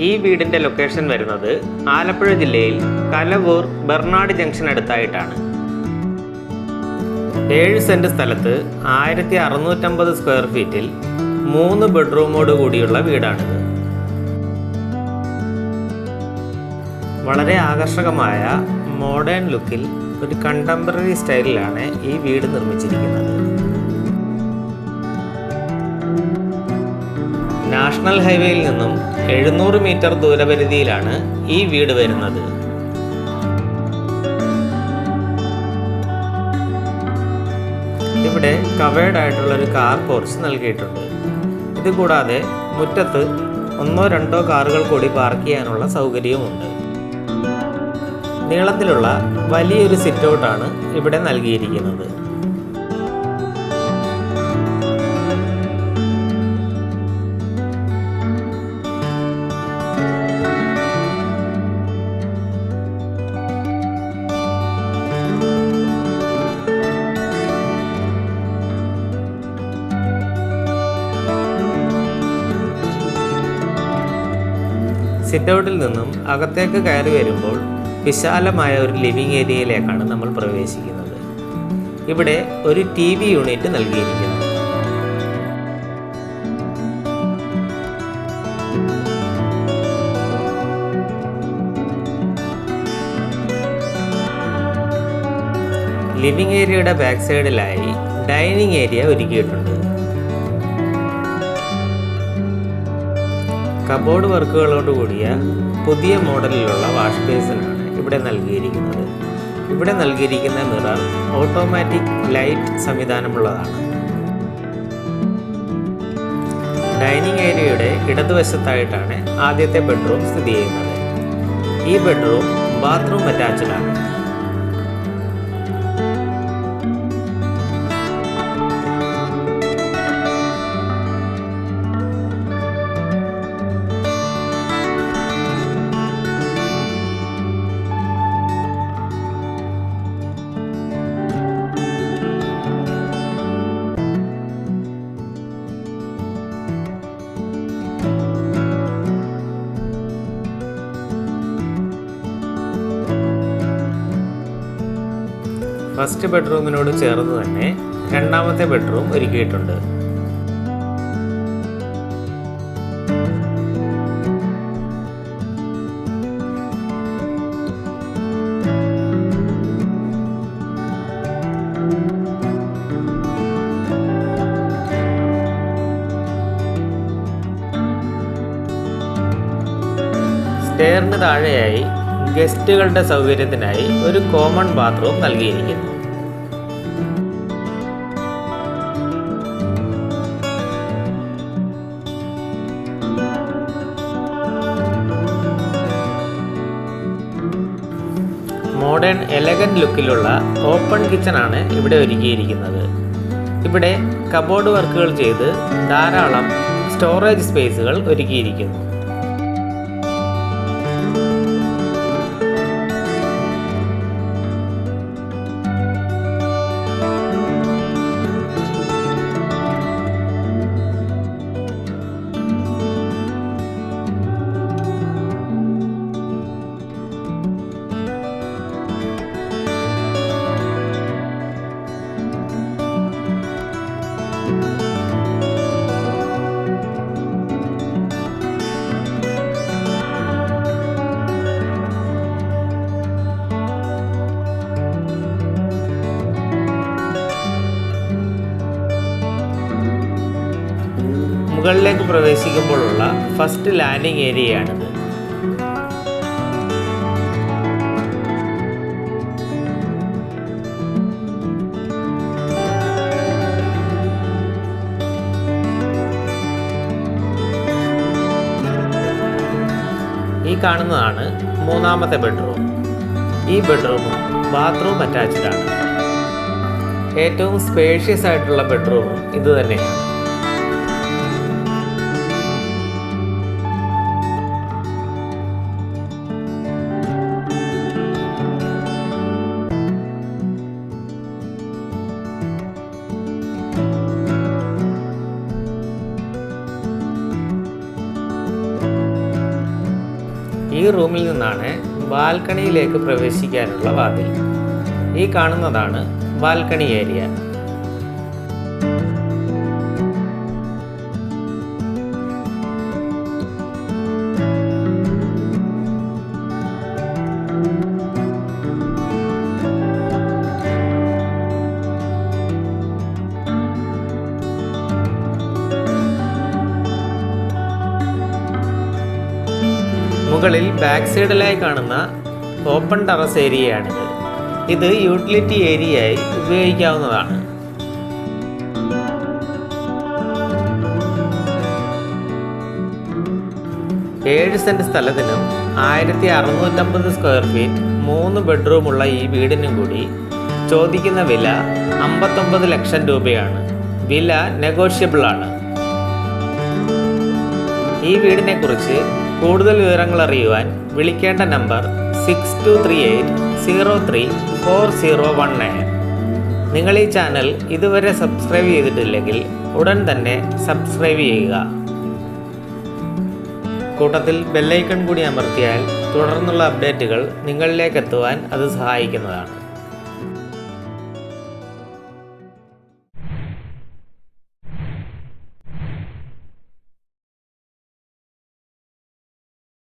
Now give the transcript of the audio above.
ഈ വീടിൻ്റെ ലൊക്കേഷൻ വരുന്നത് ആലപ്പുഴ ജില്ലയിൽ കലവൂർ ബെർണാഡ് ജംഗ്ഷൻ അടുത്തായിട്ടാണ്. 7 സെൻറ് സ്ഥലത്ത് 1650 സ്ക്വയർ ഫീറ്റിൽ 3 ബെഡ്റൂമോട് കൂടിയുള്ള വീടാണിത്. വളരെ ആകർഷകമായ മോഡേൺ ലുക്കിൽ ഒരു കണ്ടംപററി സ്റ്റൈലിലാണ് ഈ വീട് നിർമ്മിച്ചിരിക്കുന്നത്. നാഷണൽ ഹൈവേയിൽ നിന്നും 700 മീറ്റർ ദൂരപരിധിയിലാണ് ഈ വീട് വരുന്നത്. ഇവിടെ കവേർഡ് ആയിട്ടുള്ള ഒരു കാർ പോർച്ച് നൽകിയിട്ടുണ്ട്. ഇതുകൂടാതെ മുറ്റത്ത് 1-2 കാറുകൾ കൂടി പാർക്ക് ചെയ്യാനുള്ള സൗകര്യവുമുണ്ട്. നീളത്തിലുള്ള വലിയൊരു സിറ്റ് ഔട്ടാണ് ഇവിടെ നൽകിയിരിക്കുന്നത്. സിറ്റ് ഔട്ടിൽ നിന്നും അകത്തേക്ക് കയറി വരുമ്പോൾ വിശാലമായ ഒരു ലിവിംഗ് ഏരിയയിലേക്കാണ് നമ്മൾ പ്രവേശിക്കുന്നത്. ഇവിടെ ഒരു TV യൂണിറ്റ് നൽകിയിരിക്കുന്നു. ലിവിംഗ് ഏരിയയുടെ ബാക്ക് സൈഡിലായി ഡൈനിങ് ഏരിയ ഒരുക്കിയിട്ടുണ്ട്. കബോർഡ് വർക്കുകളോട് കൂടിയ പുതിയ മോഡലിലുള്ള വാഷ് ബേസിനാണ് ഇവിടെ നൽകിയിരിക്കുന്നത്. ഇവിടെ നൽകിയിരിക്കുന്ന മിറർ ഓട്ടോമാറ്റിക് ലൈറ്റ് സംവിധാനമുള്ളതാണ്. ഡൈനിങ് ഏരിയയുടെ ഇടതുവശത്തായിട്ടാണ് ആദ്യത്തെ ബെഡ്റൂം സ്ഥിതി ചെയ്യുന്നത്. ഈ ബെഡ്റൂം ബാത്റൂം അറ്റാച്ച്ഡ് ആണ്. ഫസ്റ്റ് ബെഡ്റൂമിനോട് ചേർന്ന് തന്നെ രണ്ടാമത്തെ ബെഡ്റൂം ഒരുക്കിയിട്ടുണ്ട്. സ്റ്റെയറിന് താഴെയായി ഗസ്റ്റുകളുടെ സൗകര്യത്തിനായി ഒരു കോമൺ ബാത്റൂം നൽകിയിരിക്കുന്നു. മോഡേൺ എലഗന്റ് ലുക്കിലുള്ള ഓപ്പൺ കിച്ചണാണ് ഇവിടെ ഒരുക്കിയിരിക്കുന്നത്. ഇവിടെ കബോർഡ് വർക്കുകൾ ചെയ്ത് ധാരാളം സ്റ്റോറേജ് സ്പേസുകൾ ഒരുക്കിയിരിക്കുന്നു. മുകളിലേക്ക് പ്രവേശിക്കുമ്പോഴുള്ള ഫസ്റ്റ് ലാൻഡിംഗ് ഏരിയയാണിത്. ഈ കാണുന്നതാണ് മൂന്നാമത്തെ ബെഡ്റൂം. ഈ ബെഡ്റൂമും ബാത്റൂം അറ്റാച്ച്ഡ് ആണ്. ഏറ്റവും സ്പേഷ്യസ് ആയിട്ടുള്ള ബെഡ്റൂമും ഇത് തന്നെയാണ്. റൂമിൽ നിന്നാണ് ബാൽക്കണിയിലേക്ക് പ്രവേശിക്കാനുള്ള വാതിൽ. ഈ കാണുന്നതാണ് ബാൽക്കണി ഏരിയ. മുകളിൽ ബാക്ക് സൈഡിലായി കാണുന്ന ഓപ്പൺ ടെറസ് ഏരിയയാണിത്. ഇത് യൂട്ടിലിറ്റി ഏരിയയായി ഉപയോഗിക്കാവുന്നതാണ്. ഏഴ് സെൻറ് സ്ഥലത്തിനും 1650 സ്ക്വയർ ഫീറ്റ് 3 ബെഡ്റൂമുള്ള ഈ വീടിനും കൂടി ചോദിക്കുന്ന വില 59 ലക്ഷം രൂപയാണ്. വില നെഗോഷ്യബിൾ ആണ്. ഈ വീടിനെ കുറിച്ച് കൂടുതൽ വിവരങ്ങൾ അറിയുവാൻ വിളിക്കേണ്ട നമ്പർ 6238034019. നിങ്ങൾ ഈ ചാനൽ ഇതുവരെ സബ്സ്ക്രൈബ് ചെയ്തിട്ടില്ലെങ്കിൽ ഉടൻ തന്നെ സബ്സ്ക്രൈബ് ചെയ്യുക. കൂട്ടത്തിൽ ബെല്ലൈക്കൺ കൂടി അമർത്തിയാൽ തുടർന്നുള്ള അപ്ഡേറ്റുകൾ നിങ്ങളിലേക്ക് എത്തുവാൻ അത് സഹായിക്കുന്നതാണ്.